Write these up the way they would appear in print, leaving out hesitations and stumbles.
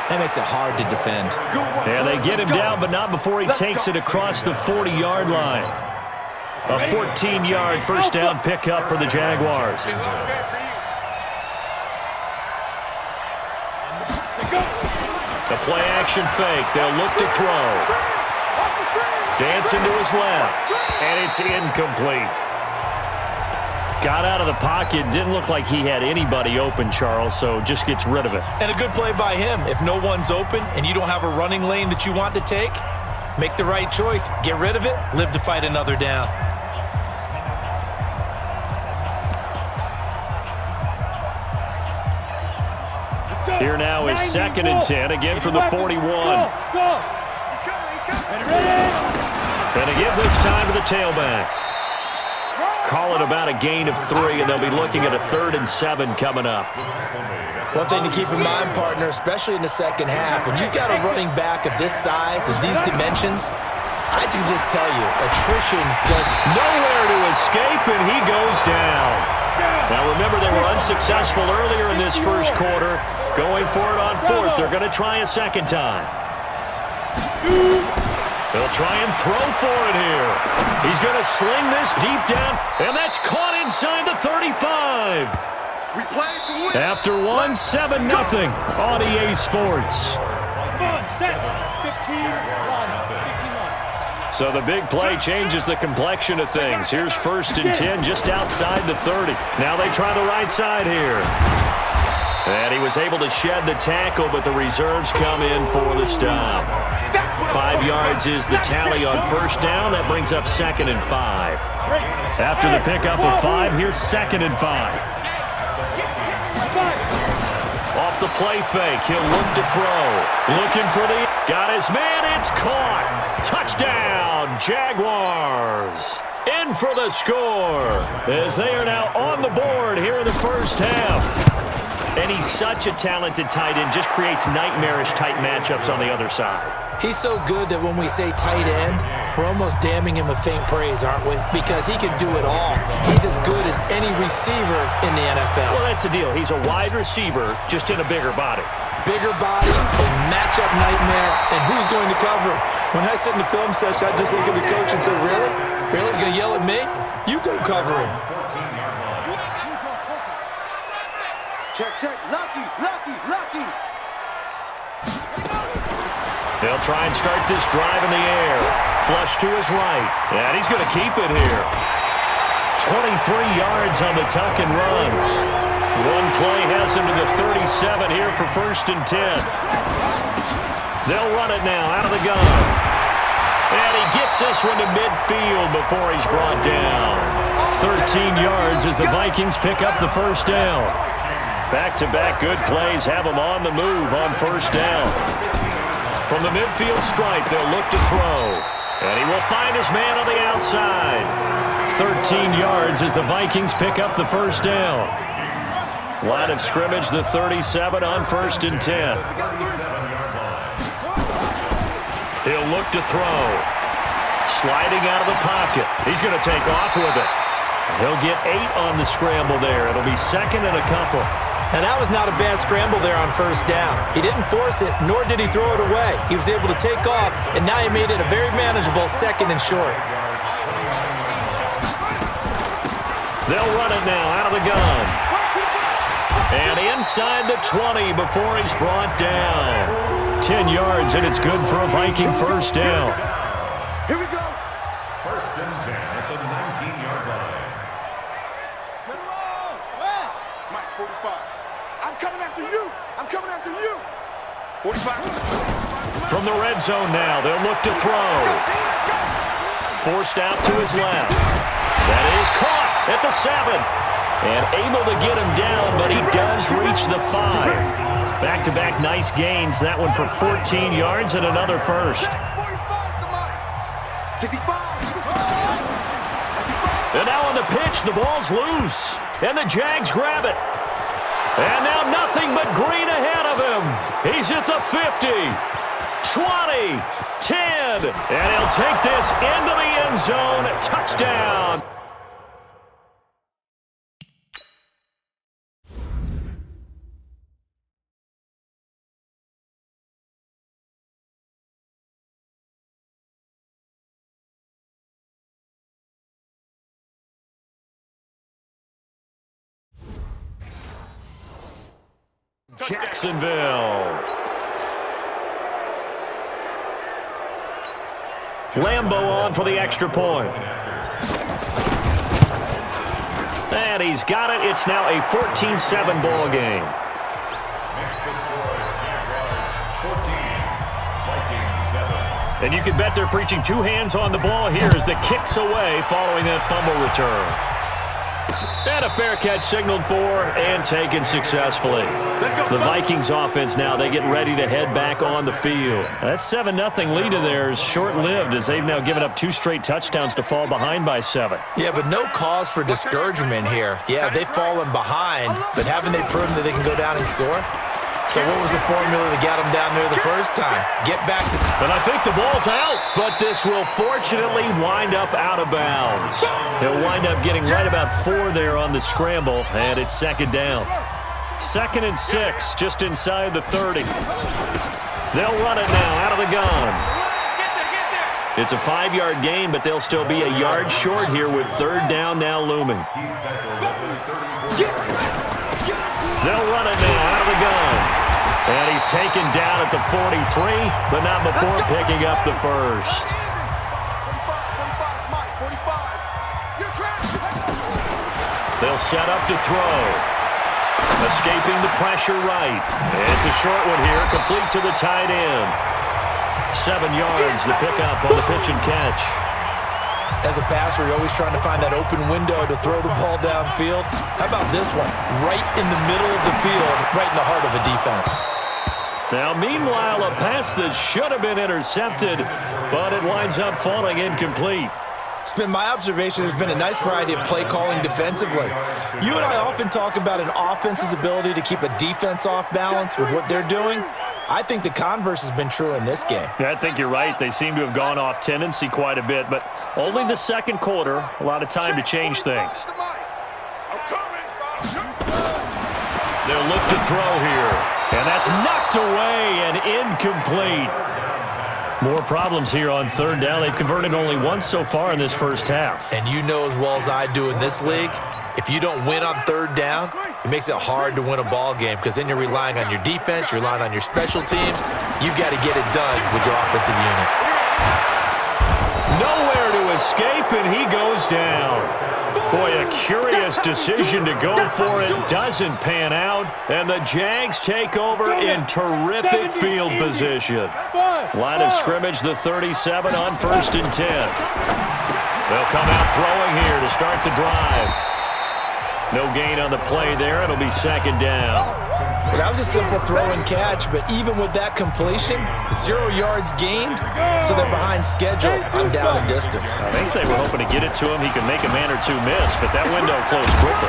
That makes it hard to defend. And they get him down, but not before he takes it across the 40-yard line. A 14-yard first down pickup for the Jaguars. The play-action fake. They'll look to throw. Dancing to his left. And it's incomplete. Got out of the pocket. Didn't look like he had anybody open, Charles, so just gets rid of it. And a good play by him. If no one's open and you don't have a running lane that you want to take, make the right choice. Get rid of it. Live to fight another down. Here now is 2nd and 10, again from the 41. And again this time to the tailback. Call it about a gain of 3, and they'll be looking at a 3rd and 7 coming up. One thing to keep in mind, partner, especially in the second half, when you've got a running back of this size and these dimensions, I can just tell you, attrition does nowhere to escape, and he goes down. Now remember, they were unsuccessful earlier in this first quarter. Going for it on 4th. They're going to try a second time. They'll try and throw for it here. He's going to sling this deep down, and that's caught inside the 35. After 1, 7-0 on EA Sports. So the big play changes the complexion of things. Here's 1st and 10 just outside the 30. Now they try the right side here. And he was able to shed the tackle, but the reserves come in for the stop. 5 yards is the tally on first down. That brings up 2nd and 5. After the pickup of 5, here's 2nd and 5. Off the play fake, he'll look to throw. Looking for the... Got his man, it's caught. Touchdown, Jaguars. In for the score, as they are now on the board here in the first half. And he's such a talented tight end, just creates nightmarish-type matchups on the other side. He's so good that when we say tight end, we're almost damning him with faint praise, aren't we? Because he can do it all. He's as good as any receiver in the NFL. Well, that's the deal. He's a wide receiver, just in a bigger body. Bigger body, a matchup nightmare, and who's going to cover him? When I sit in the film session, I just look at the coach and say, really? Really? You're going to yell at me? You go cover him. Check. Lucky. They'll try and start this drive in the air. Flush to his right. And he's going to keep it here. 23 yards on the tuck and run. One play has him to the 37 here for 1st and 10. They'll run it now out of the gun. And he gets this one to midfield before he's brought down. 13 yards as the Vikings pick up the first down. Back-to-back good plays have him on the move on first down. From the midfield stripe, they'll look to throw. And he will find his man on the outside. 13 yards as the Vikings pick up the first down. Line of scrimmage, the 37 on 1st and 10. He'll look to throw. Sliding out of the pocket. He's going to take off with it. He'll get 8 on the scramble there. It'll be 2nd and a couple. And that was not a bad scramble there on first down. He didn't force it, nor did he throw it away. He was able to take off, and now he made it a very manageable 2nd and short. They'll run it now out of the gun. And inside the 20 before he's brought down. 10 yards, and it's good for a Viking first down. Here we go. 1st and 10 at the 19-yard line. Let it roll. West. Mike, 45. I'm coming after you. 45. From the red zone now, they'll look to throw. Forced out to his left. That is caught at the 7. And able to get him down, but he does reach the 5. Back-to-back nice gains. That one for 14 yards and another first. 65. And now on the pitch, the ball's loose. And the Jags grab it. And now nothing but green ahead of him. He's at the 50, 20, 10. And he'll take this into the end zone. Touchdown. Jacksonville. Lambo on for the extra point. And he's got it. It's now a 14-7 ball game. Next to score, Jaguars 14, Vikings 7. And you can bet they're preaching two hands on the ball here as the kick's away following that fumble return. And a fair catch signaled for and taken successfully. The Vikings offense now, they get ready to head back on the field. That 7-0 lead of theirs short-lived as they've now given up 2 straight touchdowns to fall behind by 7. Yeah, but no cause for discouragement here. Yeah, they've fallen behind, but haven't they proven that they can go down and score? So what was the formula that got them down there the first time? Get back to... And I think the ball's out, but this will fortunately wind up out of bounds. He'll wind up getting right about 4 there on the scramble, and it's second down. 2nd and 6, just inside the 30. They'll run it now out of the gun. It's a 5-yard gain, but they'll still be a yard short here with 3rd down now looming. They'll run it now out of the gun. And he's taken down at the 43, but not before picking up the first. They'll set up to throw. Escaping the pressure right. It's a short one here, complete to the tight end. 7 yards, the pickup on the pitch and catch. As a passer, you're always trying to find that open window to throw the ball downfield. How about this one? Right in the middle of the field, right in the heart of a defense. Now, meanwhile, a pass that should have been intercepted, but it winds up falling incomplete. It's been my observation there's been a nice variety of play calling defensively. You and I often talk about an offense's ability to keep a defense off balance with what they're doing. I think the converse has been true in this game. Yeah, I think you're right. They seem to have gone off tendency quite a bit, but only the second quarter, a lot of time to change things. They'll look to throw here, and that's knocked away and incomplete. More problems here on 3rd down. They've converted only once so far in this first half. And you know as well as I do in this league, if you don't win on 3rd down, it makes it hard to win a ball game because then you're relying on your defense, you're relying on your special teams. You've got to get it done with your offensive unit. Nowhere to escape, and he goes down. Boy, a curious decision to go for it. Doesn't pan out, and the Jags take over in terrific field position. Line of scrimmage, the 37 on 1st and 10. They'll come out throwing here to start the drive. No gain on the play there. It'll be 2nd down. Well, that was a simple throw and catch, but even with that completion, 0 yards gained, so they're behind schedule on down and distance. I think they were hoping to get it to him. He could make a man or two miss, but that window closed quickly.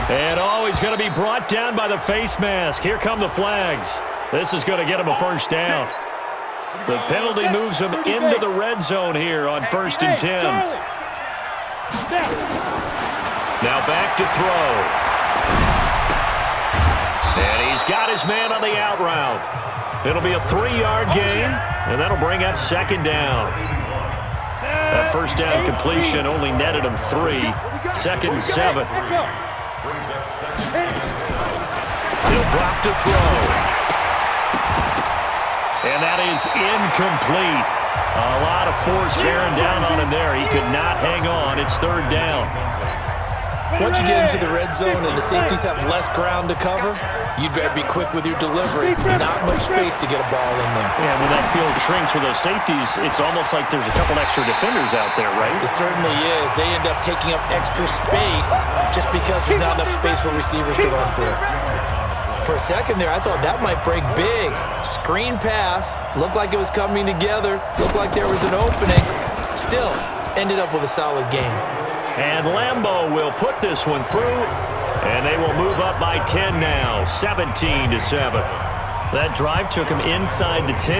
And he's going to be brought down by the face mask. Here come the flags. This is going to get him a 1st down. The penalty moves him into the red zone here on 1st and 10. Now back to throw. And he's got his man on the out route. It'll be a 3-yard gain, and that'll bring up 2nd down. That 1st down completion only netted him 3. 2nd and 7. He'll drop to throw. And that is incomplete. A lot of force bearing down on him there. He could not hang on. It's 3rd down. Once you get into the red zone and the safeties have less ground to cover, you'd better be quick with your delivery. Not much space to get a ball in there. Yeah, when that field shrinks with those safeties, it's almost like there's a couple extra defenders out there, right? It certainly is. They end up taking up extra space just because there's not enough space for receivers to run through. For a second there, I thought that might break big. Screen pass. Looked like it was coming together. Looked like there was an opening. Still, ended up with a solid game. And Lambo will put this one through, and they will move up by 10 now, 17-7. That drive took him inside the 10.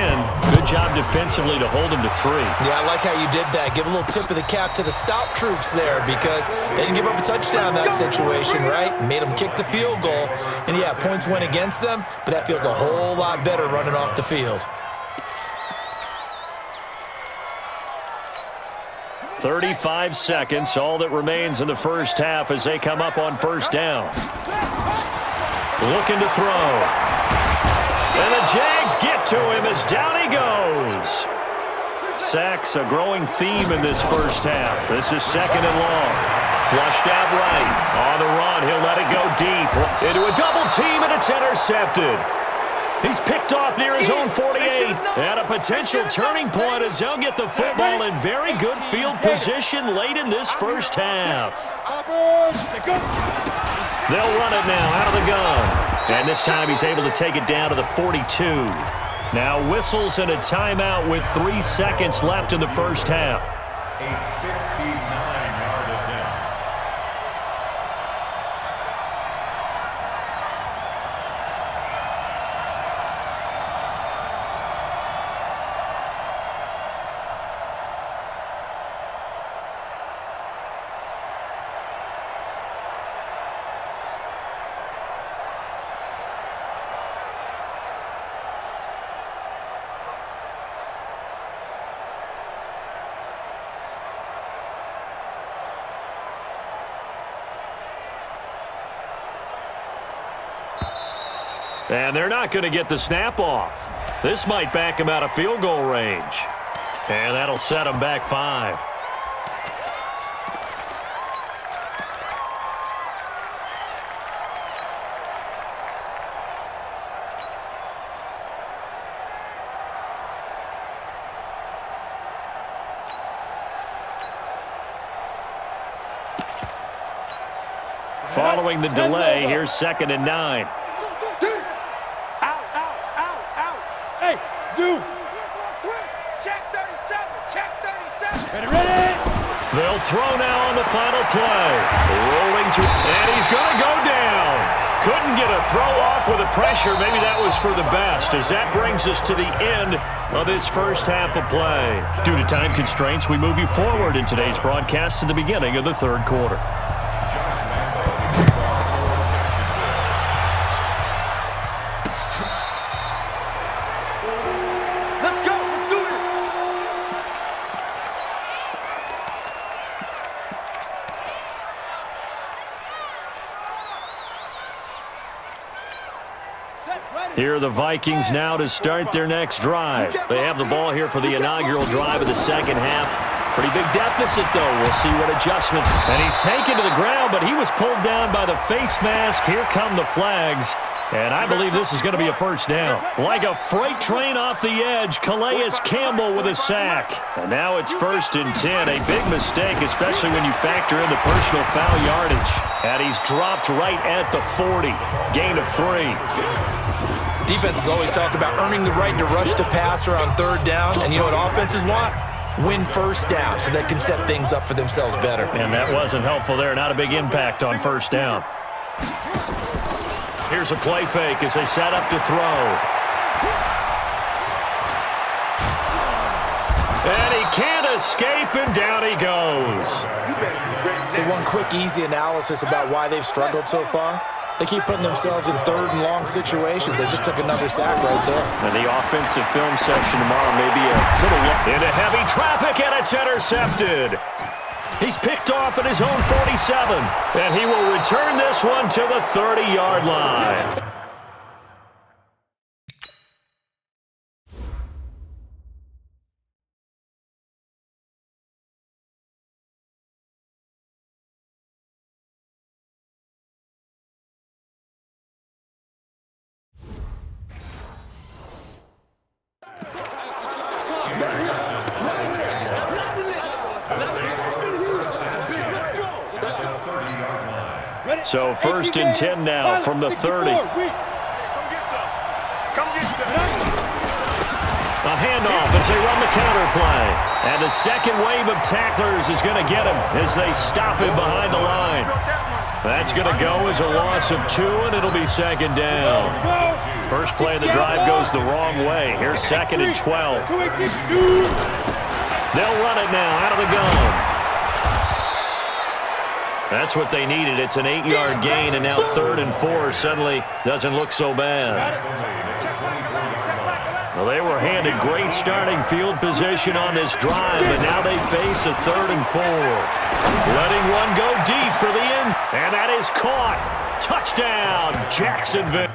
Good job defensively to hold him to 3. Yeah, I like how you did that. Give a little tip of the cap to the stop troops there because they didn't give up a touchdown in that situation, right? Made them kick the field goal. And, yeah, points went against them, but that feels a whole lot better running off the field. 35 seconds, all that remains in the first half as they come up on 1st down. Looking to throw. And the Jags get to him as down he goes. Sacks a growing theme in this first half. This is 2nd and long. Flushed out right. On the run, he'll let it go deep. Into a double team, and it's intercepted. He's picked off near his own 48. And a potential turning point as they'll get the football in very good field position late in this first half. They'll run it now out of the gun. And this time he's able to take it down to the 42. Now whistles and a timeout with 3 seconds left in the first half. A 59-yard attempt. And they're not going to get the snap off. This might back him out of field goal range. And that'll set him back 5. Following the delay, here's 2nd and 9. Hey, Zoo. Check 37. Check 37. Ready? They'll throw now on the final play. Rolling to, and he's going to go down. Couldn't get a throw off with the pressure. Maybe that was for the best, as that brings us to the end of this first half of play. Due to time constraints, we move you forward in today's broadcast to the beginning of the 3rd quarter. Here are the Vikings now to start their next drive. They have the ball here for the inaugural drive of the second half. Pretty big deficit, though. We'll see what adjustments. And he's taken to the ground, but he was pulled down by the face mask. Here come the flags. And I believe this is going to be a first down. Like a freight train off the edge, Calais Campbell with a sack. And now it's 1st and 10. A big mistake, especially when you factor in the personal foul yardage. And he's dropped right at the 40. Gain of 3. Defenses always talk about earning the right to rush the passer on 3rd down. And you know what offenses want? Win first down so they can set things up for themselves better. And that wasn't helpful there. Not a big impact on 1st down. Here's a play fake as they set up to throw. And he can't escape, and down he goes. So one quick, easy analysis about why they've struggled so far. They keep putting themselves in 3rd and long situations. They just took another sack right there. And the offensive film session tomorrow may be a little look. Into heavy traffic, and it's intercepted. He's picked off at his own 47. And he will return this one to the 30-yard line. So 1st and 10 now from the 30. A handoff as they run the counter play. And the second wave of tacklers is going to get him as they stop him behind the line. That's going to go as a loss of 2, and it'll be 2nd down. First play of the drive goes the wrong way. Here's 2nd and 12. They'll run it now out of the gun. That's what they needed. It's an 8-yard gain, and now 3rd and 4 suddenly doesn't look so bad. Well, they were handed great starting field position on this drive, but now they face a 3rd and 4. Letting one go deep for the end, and that is caught. Touchdown, Jacksonville.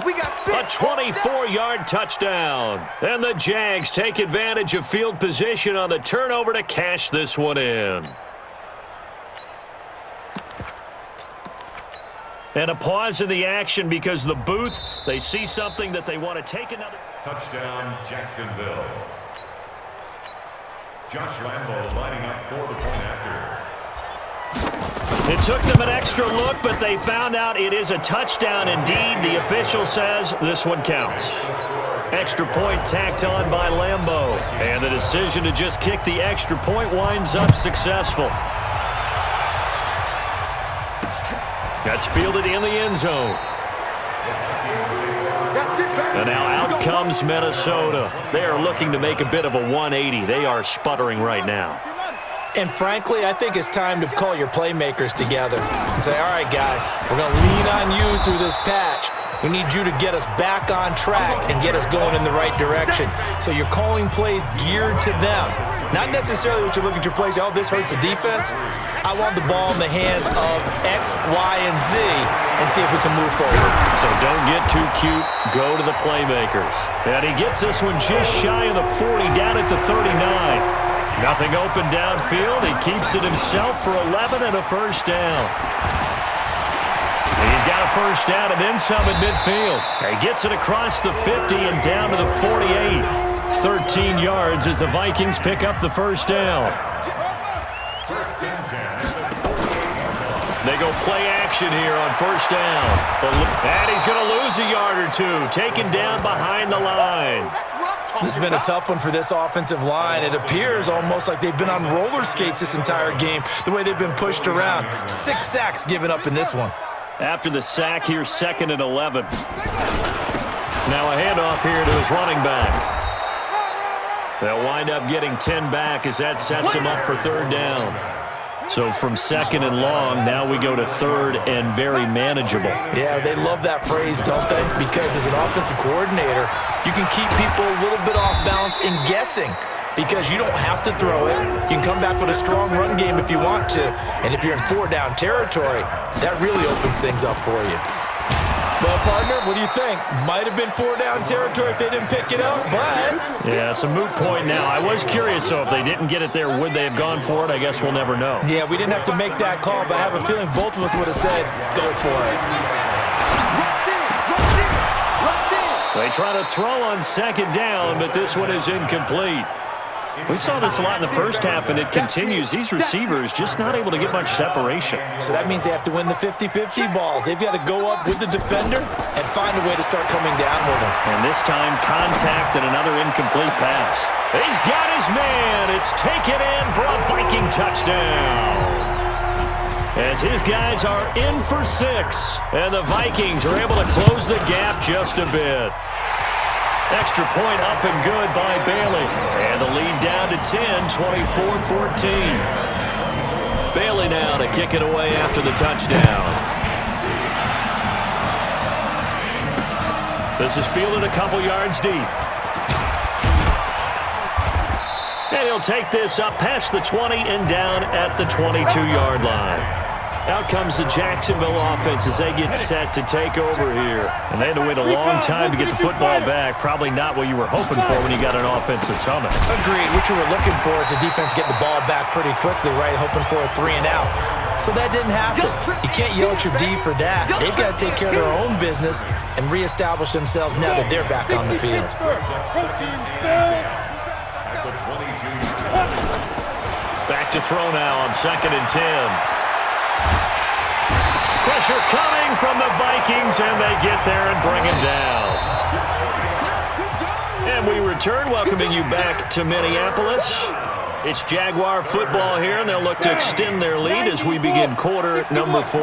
A 24-yard touchdown. And the Jags take advantage of field position on the turnover to cash this one in. And a pause in the action because the booth, they see something that they want to take another. Touchdown, Jacksonville. Josh Lambo lining up for the point after. It took them an extra look, but they found out it is a touchdown indeed. The official says this one counts. Extra point tacked on by Lambo. And the decision to just kick the extra point winds up successful. That's fielded in the end zone. And now out comes Minnesota. They are looking to make a bit of a 180. They are sputtering right now. And frankly, I think it's time to call your playmakers together and say, all right, guys, we're going to lean on you through this patch. We need you to get us back on track and get us going in the right direction. So you're calling plays geared to them. Not necessarily what you look at your plays, oh, this hurts the defense. I want the ball in the hands of X, Y, and Z and see if we can move forward. So don't get too cute. Go to the playmakers. And he gets this one just shy of the 40, down at the 39. Nothing open downfield. He keeps it himself for 11 and a first down. He's got a first down and then some at midfield. He gets it across the 50 and down to the 48. 13 yards as the Vikings pick up the first down. They go play action here on first down. And he's going to lose a yard or two. Taken down behind the line. This has been a tough one for this offensive line. It appears almost like they've been on roller skates this entire game, the way they've been pushed around. 6 sacks given up in this one. After the sack here, 2nd and 11. Now a handoff here to his running back. They'll wind up getting 10 back as that sets him up for third down. So from 2nd and long, now we go to 3rd and very manageable. Yeah, they love that phrase, don't they? Because as an offensive coordinator, you can keep people a little bit off balance and guessing because you don't have to throw it. You can come back with a strong run game if you want to. And if you're in 4-down territory, that really opens things up for you. Well, partner, what do you think? Might have been 4-down territory if they didn't pick it up, but... Yeah, it's a moot point now. I was curious, so if they didn't get it there, would they have gone for it? I guess we'll never know. Yeah, we didn't have to make that call, but I have a feeling both of us would have said, go for it. They try to throw on 2nd down, but this one is incomplete. We saw this a lot in the first half, and it continues. These receivers just not able to get much separation. So that means they have to win the 50-50 balls. They've got to go up with the defender and find a way to start coming down with them. And this time, contact and another incomplete pass. He's got his man. It's taken in for a Viking touchdown. As his guys are in for 6, and the Vikings are able to close the gap just a bit. Extra point up and good by Bailey. And the lead down to 10, 24-14. Bailey now to kick it away after the touchdown. This is fielded a couple yards deep. And he'll take this up past the 20 and down at the 22-yard line. Out comes the Jacksonville offense as they get set to take over here. And they had to wait a long time to get the football back. Probably not what you were hoping for when you got an offense that's humming. Agreed. What you were looking for is the defense get the ball back pretty quickly, right? Hoping for a 3 and out. So that didn't happen. You can't yell at your D for that. They've got to take care of their own business and reestablish themselves now that they're back on the field. Back to throw now on 2nd and 10. Pressure coming from the Vikings, and they get there and bring him down. And we return, welcoming you back to Minneapolis. It's Jaguar football here, and they'll look to extend their lead as we begin quarter number 4.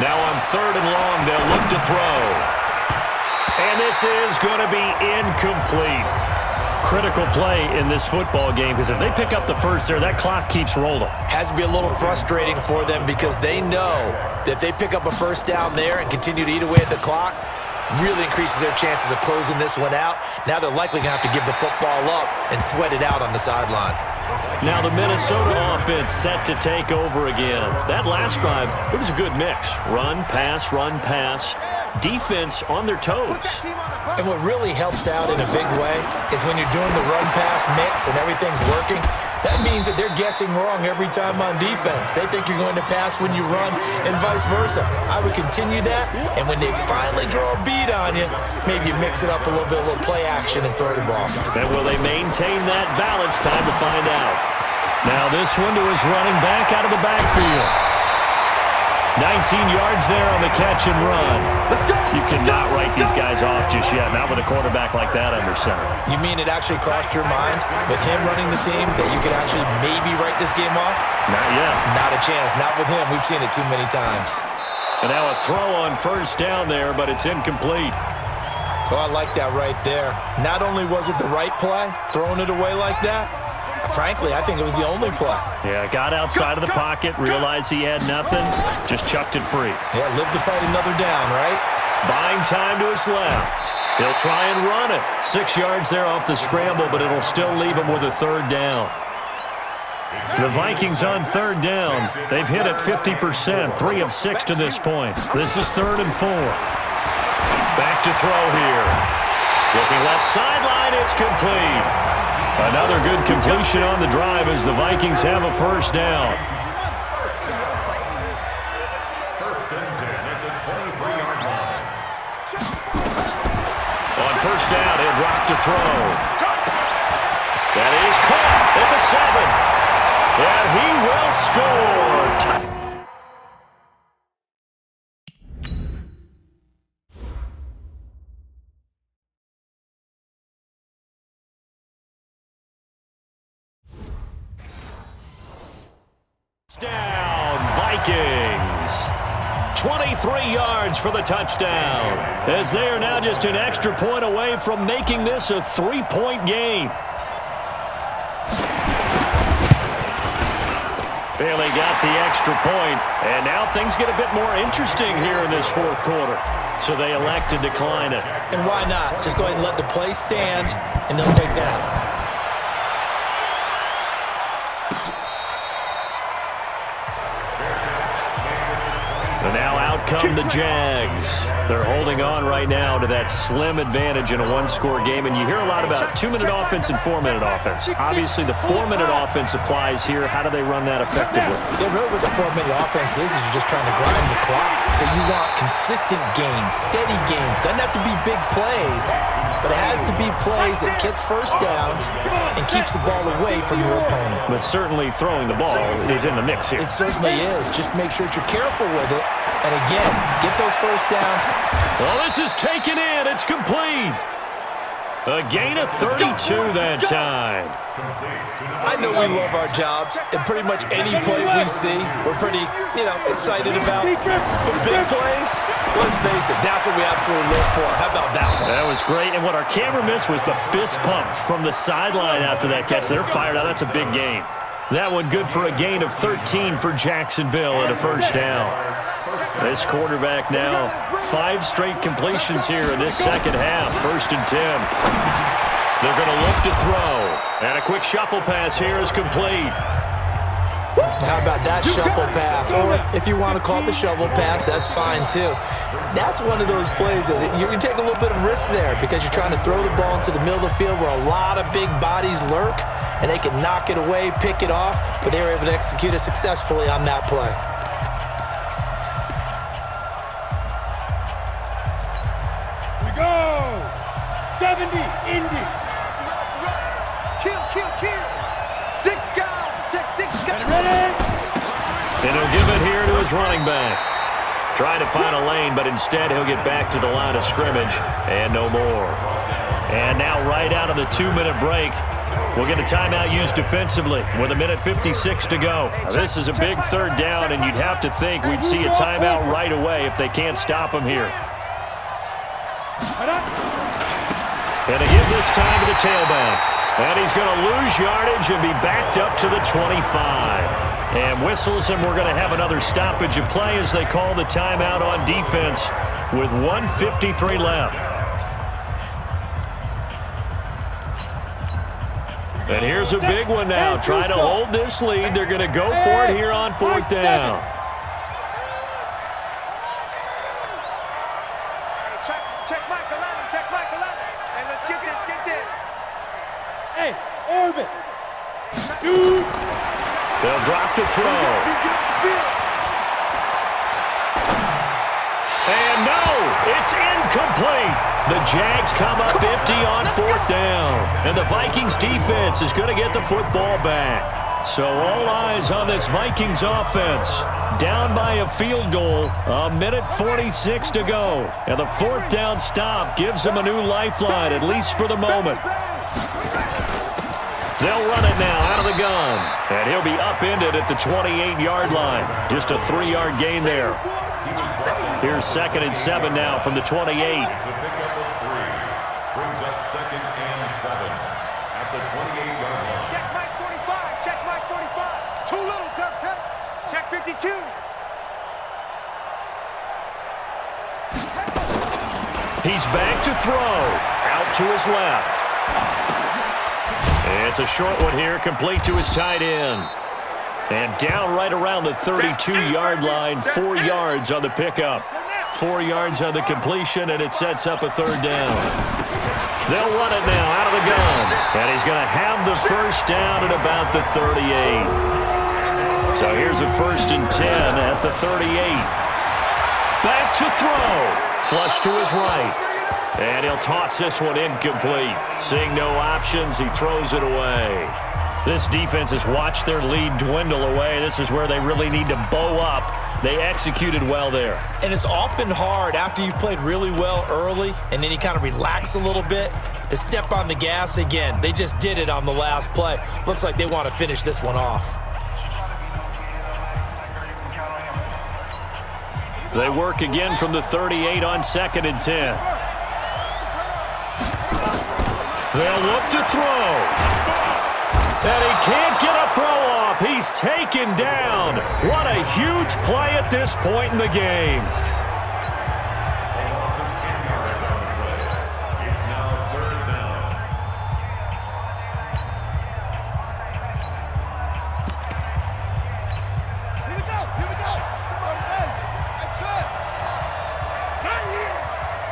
Now on 3rd and long, they'll look to throw. And this is going to be incomplete. Critical play in this football game because if they pick up the first there, that clock keeps rolling. Has to be a little frustrating for them because they know that if they pick up a first down there and continue to eat away at the clock, really increases their chances of closing this one out. Now they're likely going to have to give the football up and sweat it out on the sideline. Now the Minnesota offense set to take over again. That last drive, it was a good mix. Run, pass. Defense on their toes. And what really helps out in a big way is when you're doing the run-pass mix and everything's working, that means that they're guessing wrong every time on defense. They think you're going to pass when you run and vice versa. I would continue that, and when they finally draw a beat on you, maybe you mix it up a little bit, a little play action and throw the ball. And will they maintain that balance? Time to find out. Now this one to his running back out of the backfield. 19 yards there on the catch and run. You cannot write these guys off just yet, not with a quarterback like that under center. You mean it actually crossed your mind with him running the team that you could actually maybe write this game off? Not yet. Not a chance. Not with him. We've seen it too many times. And now a throw on first down there, but it's incomplete. Oh, I like that right there. Not only was it the right play, throwing it away like that, frankly, I think it was the only play. Yeah, got outside of the pocket, realized he had nothing, just chucked it free. Yeah, live to fight another down, right? Buying time to his left. He'll try and run it. 6 yards there off the scramble, but it'll still leave him with a third down. The Vikings on third down. They've hit it 50%, 3 of 6 to this point. This is 3rd and 4. Back to throw here. Looking left sideline, it's complete. Another good completion on the drive as the Vikings have a first down. First and 10 at the 23-yard line. On first down, he'll drop to throw. That is caught at the 7. And he will score. Down, Vikings. 23 yards for the touchdown, as they are now just an extra point away from making this a 3-point game. Bailey got the extra point, and now things get a bit more interesting here in this fourth quarter. So they elect to decline it. And why not? Just go ahead and let the play stand, and they'll take that. And now out come the Jags. They're holding on right now to that slim advantage in a one-score game. And you hear a lot about 2-minute offense and 4-minute offense. Obviously, the 4-minute offense applies here. How do they run that effectively? Yeah, really what the 4-minute offense is you're just trying to grind the clock. So you want consistent gains, steady gains. Doesn't have to be big plays, but it has to be plays that gets first downs and keeps the ball away from your opponent. But certainly throwing the ball is in the mix here. It certainly is. Just make sure that you're careful with it. And again, get those first downs. Well, this is taken in. It's complete. A gain of 32 that time. I know we love our jobs, and pretty much any play we see, we're pretty, excited about. But big plays, let's face it, that's what we absolutely live for. How about that one? That was great, and what our camera missed was the fist pump from the sideline after that catch. They're fired out. That's a big gain. That one good for a gain of 13 for Jacksonville and a first down. This quarterback now, 5 straight completions here in this second half. 1st and 10. They're going to look to throw. And a quick shuffle pass here is complete. How about that shuffle pass? Or if you want to call it the shovel pass, that's fine too. That's one of those plays that you're going to take a little bit of risk there because you're trying to throw the ball into the middle of the field where a lot of big bodies lurk, and they can knock it away, pick it off, but they were able to execute it successfully on that play. We go! 70, Indy. Kill. 6 down. Check 6 down. Ready? And he'll give it here to his running back. Trying to find a lane, but instead he'll get back to the line of scrimmage and no more. And now right out of the 2-minute break, we'll get a timeout used defensively with 1:56 to go. Now, this is a big third down, and you'd have to think we'd see a timeout right away if they can't stop him here. And to give this time to the tailback. And he's going to lose yardage and be backed up to the 25. And whistles, and we're going to have another stoppage of play as they call the timeout on defense with 1:53 left. And here's a big one now. Trying to hold this lead. They're going to go for it here on 4th down. Check Mike 11. Check Mike 11. Hey, let's get this. Get this. Hey, Urban. Shoot. They'll drop to throw. And no, it's incomplete. The Jags come up empty on 4th down. And the Vikings defense is going to get the football back. So all eyes on this Vikings offense. Down by a field goal, 1:46 to go. And the 4th down stop gives them a new lifeline, at least for the moment. They'll run it now out of the gun. And he'll be upended at the 28-yard line. Just a 3-yard gain there. Here's 2nd and 7 now from the 28. It's a pickup of 3. Brings up 2nd and 7 at the 28-yard line. Check Mike 45. Check Mike 45. Too little, Cupcake. Check 52. He's back to throw. Out to his left. It's a short one here, complete to his tight end. And down right around the 32-yard line, 4 yards on the pickup. 4 yards on the completion, and it sets up a 3rd down. They'll run it now out of the gun. And he's going to have the 1st down at about the 38. So here's a 1st and 10 at the 38. Back to throw. Flush to his right. And he'll toss this one incomplete. Seeing no options, he throws it away. This defense has watched their lead dwindle away. This is where they really need to bow up. They executed well there. And it's often hard after you've played really well early and then you kind of relax a little bit to step on the gas again. They just did it on the last play. Looks like they want to finish this one off. They work again from the 38 on 2nd and 10. They'll look to throw. And he can't get a throw off. He's taken down. What a huge play at this point in the game. It's now 3rd down. Here we go. Here we go. That's it. Not here.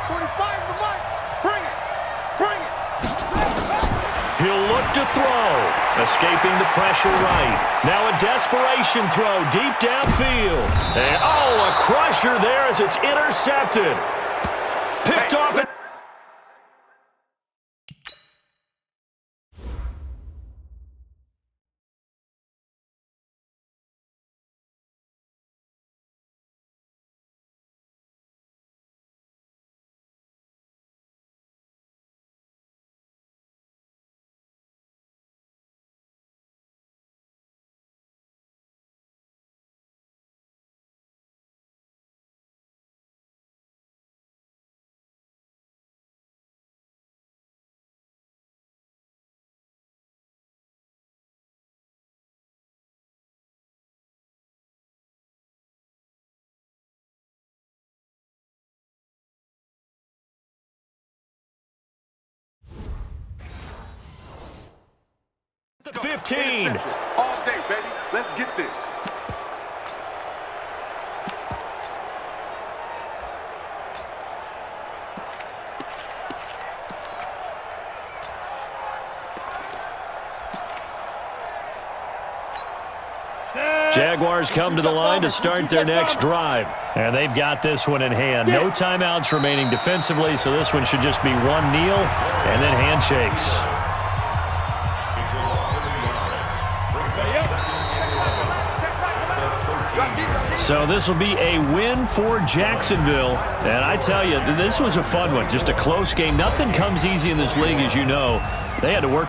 45 to Mike. Bring it. Bring it. He'll look to throw. Escaping the pressure right. Now a desperation throw deep downfield. And oh, a crusher there as it's intercepted. Picked off it. The 15. All day, baby. Let's get this. Jaguars come to the line to start their next drive. And they've got this one in hand. No timeouts remaining defensively, so this one should just be one kneel and then handshakes. So this will be a win for Jacksonville. And I tell you, this was a fun one. Just a close game. Nothing comes easy in this league, as you know. They had to work